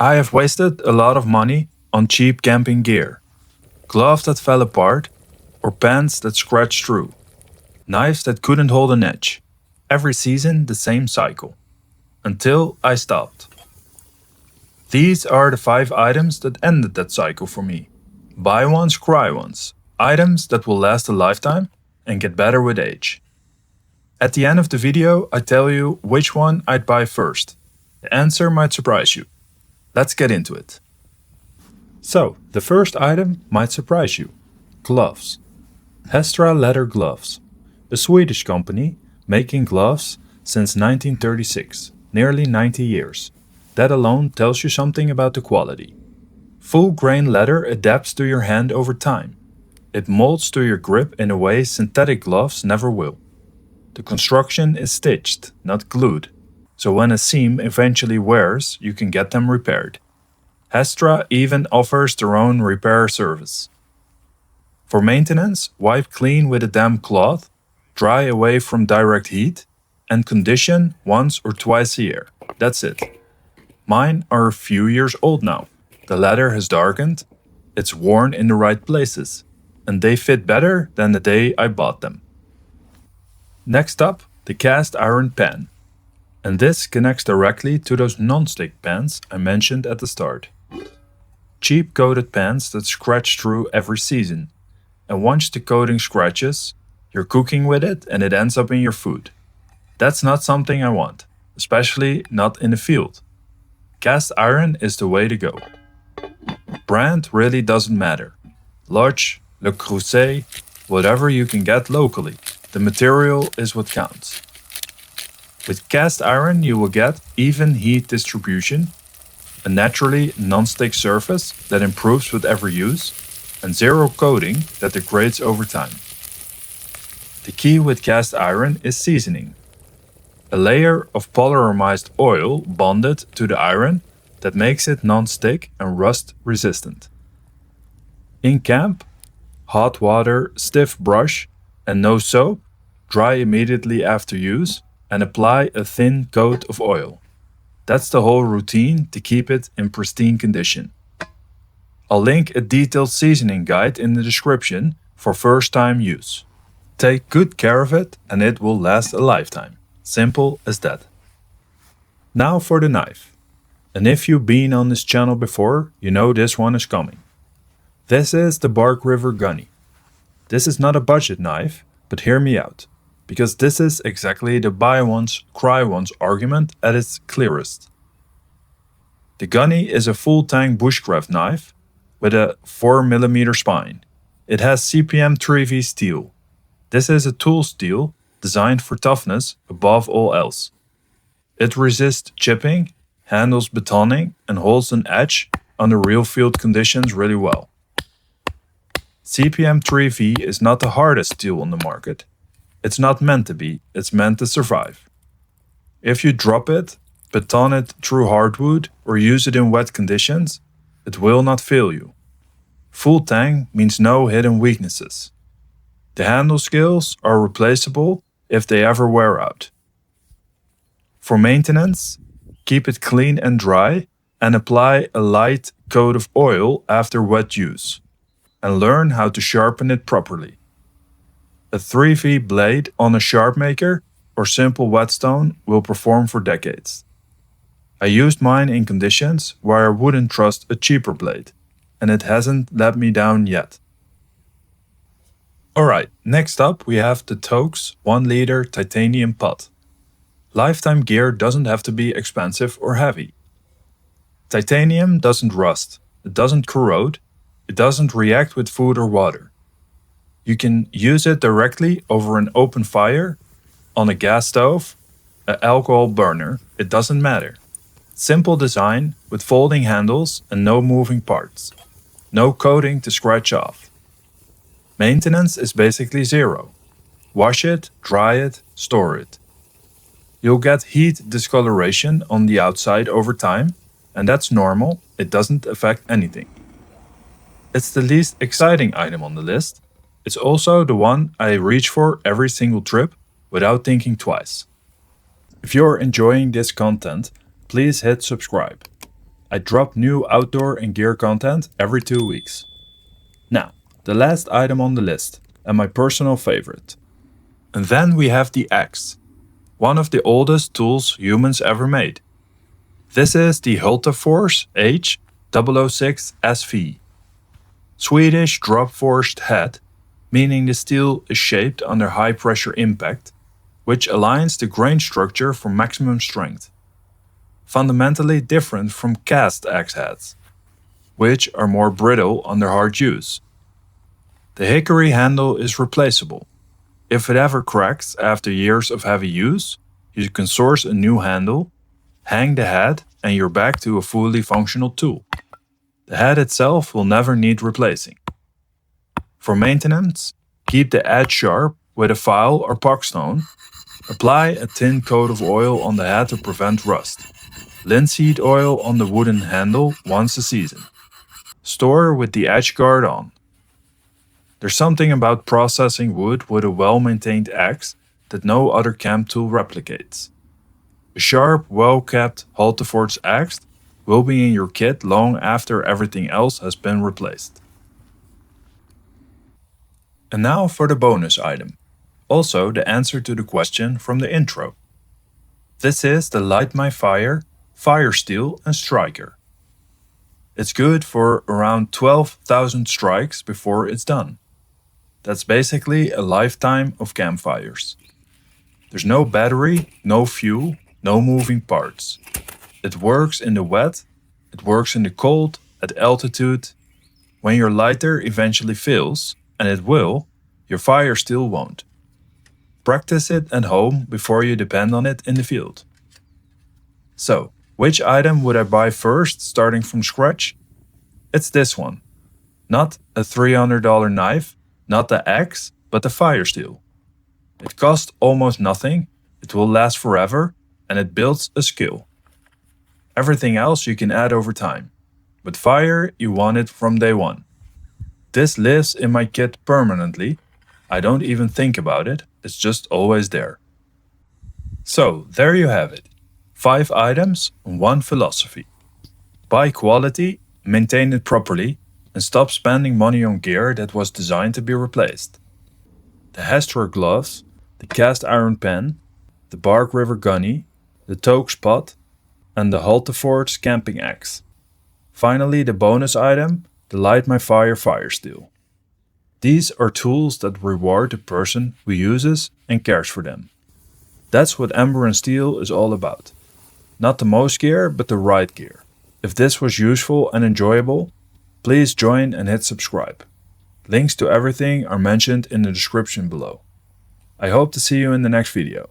I have wasted a lot of money on cheap camping gear, gloves that fell apart, or pants that scratched through, knives that couldn't hold an edge. Every season, the same cycle. Until I stopped. These are the 5 items that ended that cycle for me. Buy ones, cry ones. Items that will last a lifetime and get better with age. At the end of the video, I tell you which one I'd buy first. The answer might surprise you. Let's get into it. So, the first item might surprise you. Gloves. Hestra leather gloves. A Swedish company making gloves since 1936, nearly 90 years. That alone tells you something about the quality. Full grain leather adapts to your hand over time. It molds to your grip in a way synthetic gloves never will. The construction is stitched, not glued, so when a seam eventually wears, you can get them repaired. Hestra even offers their own repair service. For maintenance, wipe clean with a damp cloth, dry away from direct heat, and condition once or twice a year. That's it. Mine are a few years old now. The leather has darkened, it's worn in the right places, and they fit better than the day I bought them. Next up, the cast iron pan. And this connects directly to those non-stick pans I mentioned at the start. Cheap coated pans that scratch through every season. And once the coating scratches, you're cooking with it and it ends up in your food. That's not something I want, especially not in the field. Cast iron is the way to go. Brand really doesn't matter. Lodge, Le Creuset, whatever you can get locally. The material is what counts. With cast iron you will get even heat distribution, a naturally non-stick surface that improves with every use, and zero coating that degrades over time. The key with cast iron is seasoning. A layer of polymerized oil bonded to the iron that makes it non-stick and rust resistant. In camp, hot water, stiff brush, and no soap, dry immediately after use, and apply a thin coat of oil. That's the whole routine to keep it in pristine condition. I'll link a detailed seasoning guide in the description for first-time use. Take good care of it and it will last a lifetime. Simple as that. Now for the knife. And if you've been on this channel before, you know this one is coming. This is the Bark River Gunny. This is not a budget knife, but hear me out, because this is exactly the buy once, cry once argument at its clearest. The Gunny is a full-tang bushcraft knife with a 4mm spine. It has CPM 3V steel. This is a tool steel designed for toughness above all else. It resists chipping, handles betoning, and holds an edge under real field conditions really well. CPM 3V is not the hardest steel on the market. It's not meant to be, it's meant to survive. If you drop it, beton it through hardwood, or use it in wet conditions, it will not fail you. Full tang means no hidden weaknesses. The handle skills are replaceable if they ever wear out. For maintenance, keep it clean and dry and apply a light coat of oil after wet use, and learn how to sharpen it properly. A 3V blade on a sharp maker or simple whetstone will perform for decades. I used mine in conditions where I wouldn't trust a cheaper blade, and it hasn't let me down yet. Alright, next up we have the Toaks 1-liter titanium pot. Lifetime gear doesn't have to be expensive or heavy. Titanium doesn't rust, it doesn't corrode, it doesn't react with food or water. You can use it directly over an open fire, on a gas stove, an alcohol burner, it doesn't matter. Simple design with folding handles and no moving parts. No coating to scratch off. Maintenance is basically zero. Wash it, dry it, store it. You'll get heat discoloration on the outside over time, and that's normal, it doesn't affect anything. It's the least exciting item on the list. It's also the one I reach for every single trip without thinking twice. If you're enjoying this content, please hit subscribe. I drop new outdoor and gear content every 2 weeks. Now, the last item on the list, and my personal favorite. And then we have the axe, one of the oldest tools humans ever made. This is the Hultafors H 006 SV. Swedish drop-forged head, meaning the steel is shaped under high pressure impact, which aligns the grain structure for maximum strength. Fundamentally different from cast axe heads, which are more brittle under hard use. The hickory handle is replaceable. If it ever cracks after years of heavy use, you can source a new handle, hang the head, and you're back to a fully functional tool. The head itself will never need replacing. For maintenance, keep the edge sharp with a file or puckstone. Apply a thin coat of oil on the head to prevent rust. Linseed oil on the wooden handle once a season. Store with the edge guard on. There's something about processing wood with a well-maintained axe that no other camp tool replicates. A sharp, well-kept Hultafors axe will be in your kit long after everything else has been replaced. And now for the bonus item, also the answer to the question from the intro. This is the Light My Fire, Fire Steel and Striker. It's good for around 12,000 strikes before it's done. That's basically a lifetime of campfires. There's no battery, no fuel, no moving parts. It works in the wet, it works in the cold, at altitude. When your lighter eventually fails, and it will, your fire still won't. Practice it at home before you depend on it in the field. So, which item would I buy first, starting from scratch? It's this one. Not a $300 knife, not the axe, but the fire steel. It costs almost nothing, it will last forever, and it builds a skill. Everything else you can add over time, but fire you want it from day one. This lives in my kit permanently. I don't even think about it, it's just always there. So, there you have it. 5 items and 1 philosophy. Buy quality, maintain it properly, and stop spending money on gear that was designed to be replaced. The Hestra gloves, the cast iron pen, the Bark River Gunny, the Toaks pot, and the Hultafors camping axe. Finally, the bonus item, the Light My Fire Fire Steel. These are tools that reward the person who uses and cares for them. That's what Ember and Steel is all about. Not the most gear, but the right gear. If this was useful and enjoyable, please join and hit subscribe. Links to everything are mentioned in the description below. I hope to see you in the next video.